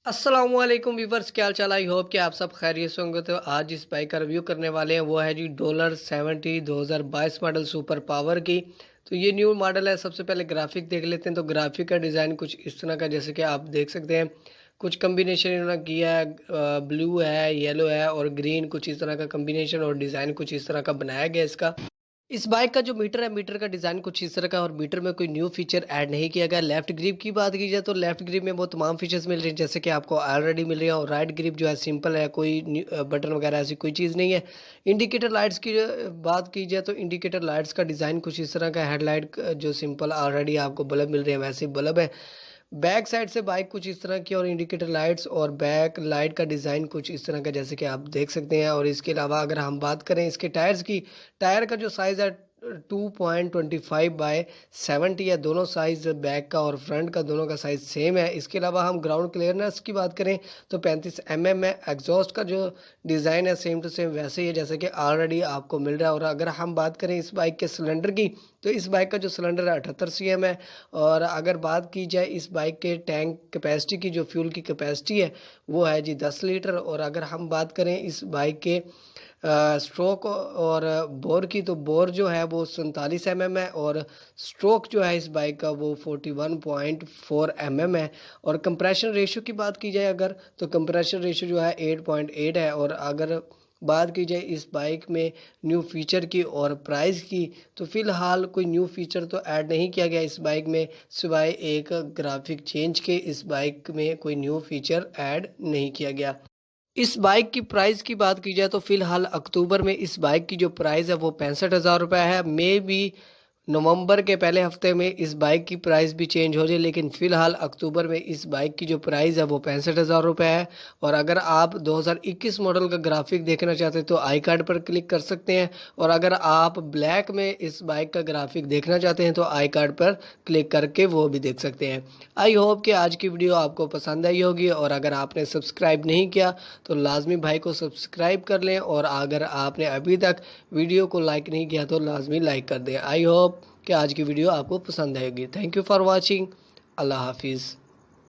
अस्सलाम वालेकुम वीवर्स, क्या हाल चाल। आई होप कि आप सब खैरियत से होंगे। तो आज जिस बाइक का रिव्यू करने वाले हैं वो है जी $70 2022 मॉडल सुपर पावर की। तो ये न्यू मॉडल है। सबसे पहले ग्राफिक देख लेते हैं। तो ग्राफिक का डिज़ाइन कुछ इस तरह का, जैसे कि आप देख सकते हैं कुछ कम्बिनेशन इन्होंने किया है। ब्लू है, येलो है और ग्रीन, कुछ इस तरह का कम्बिनेशन और डिज़ाइन कुछ इस तरह का बनाया गया इसका। इस बाइक का जो मीटर है, मीटर का डिज़ाइन कुछ इस तरह का, और मीटर में कोई न्यू फीचर ऐड नहीं किया गया। लेफ्ट ग्रिप की बात की जाए तो लेफ्ट ग्रिप में वो तमाम फीचर्स मिल रहे हैं जैसे कि आपको ऑलरेडी मिल रही है, और राइट ग्रिप जो है सिंपल है, कोई बटन वगैरह ऐसी कोई चीज़ नहीं है। इंडिकेटर लाइट्स की बात की जाए तो इंडिकेटर लाइट्स का डिज़ाइन कुछ इस तरह का। हेडलाइट जो सिंपल ऑलरेडी आपको बल्ब मिल रहे हैं वैसे बल्ब है। बैक साइड से बाइक कुछ इस तरह की, और इंडिकेटर लाइट्स और बैक लाइट का डिज़ाइन कुछ इस तरह का जैसे कि आप देख सकते हैं। और इसके अलावा अगर हम बात करें इसके टायर्स की, टायर का जो साइज़ है 2.25/70 है। दोनों साइज़ बैक का और फ्रंट का दोनों का साइज़ सेम है। इसके अलावा हम ग्राउंड क्लियरनेस की बात करें तो 35 mm है। एग्जॉस्ट का जो डिज़ाइन है सेम टू सेम वैसे ही है जैसे कि ऑलरेडी आपको मिल रहा है। और अगर हम बात करें इस बाइक के सिलेंडर की, तो इस बाइक का जो सिलेंडर है 78 cm है। और अगर बात की जाए इस बाइक के टैंक कैपेसिटी की, जो फ्यूल की कैपेसिटी है वो है जी 10 लीटर। और अगर हम बात करें इस बाइक के स्ट्रोक और बोर की, तो बोर जो है वो 47 mm है, और स्ट्रोक जो है इस बाइक का वो 41.4 mm है। और कंप्रेशन रेशियो की बात की जाए अगर, तो कंप्रेशन रेशियो जो है 8.8 है। और अगर बात की जाए इस बाइक में न्यू फीचर की और प्राइस की, तो फ़िलहाल कोई न्यू फीचर तो ऐड नहीं किया गया इस बाइक में, सिवाय एक ग्राफिक चेंज के। इस बाइक में कोई न्यू फीचर ऐड नहीं किया गया। इस बाइक की प्राइस की बात की जाए तो फ़िलहाल अक्टूबर में इस बाइक की जो प्राइस है वो 65,000 रुपये है। मे बी नवंबर के पहले हफ्ते में इस बाइक की प्राइस भी चेंज हो जाए, लेकिन फ़िलहाल अक्टूबर में इस बाइक की जो प्राइस है वो 65,000 रुपये है। और अगर आप 2021 मॉडल का ग्राफिक देखना चाहते हैं तो आई कार्ड पर क्लिक कर सकते हैं। और अगर आप ब्लैक में इस बाइक का ग्राफिक देखना चाहते हैं तो आई कार्ड पर क्लिक करके वो भी देख सकते हैं। आई होप कि आज की वीडियो आपको पसंद आई होगी, और अगर आपने सब्सक्राइब नहीं किया तो लाजमी भाई को सब्सक्राइब कर लें, और अगर आपने अभी तक वीडियो को लाइक नहीं किया तो लाजमी लाइक कर दें। आई होप कि आज की वीडियो आपको पसंद आएगी। Thank you for watching. अल्लाह हाफिज़।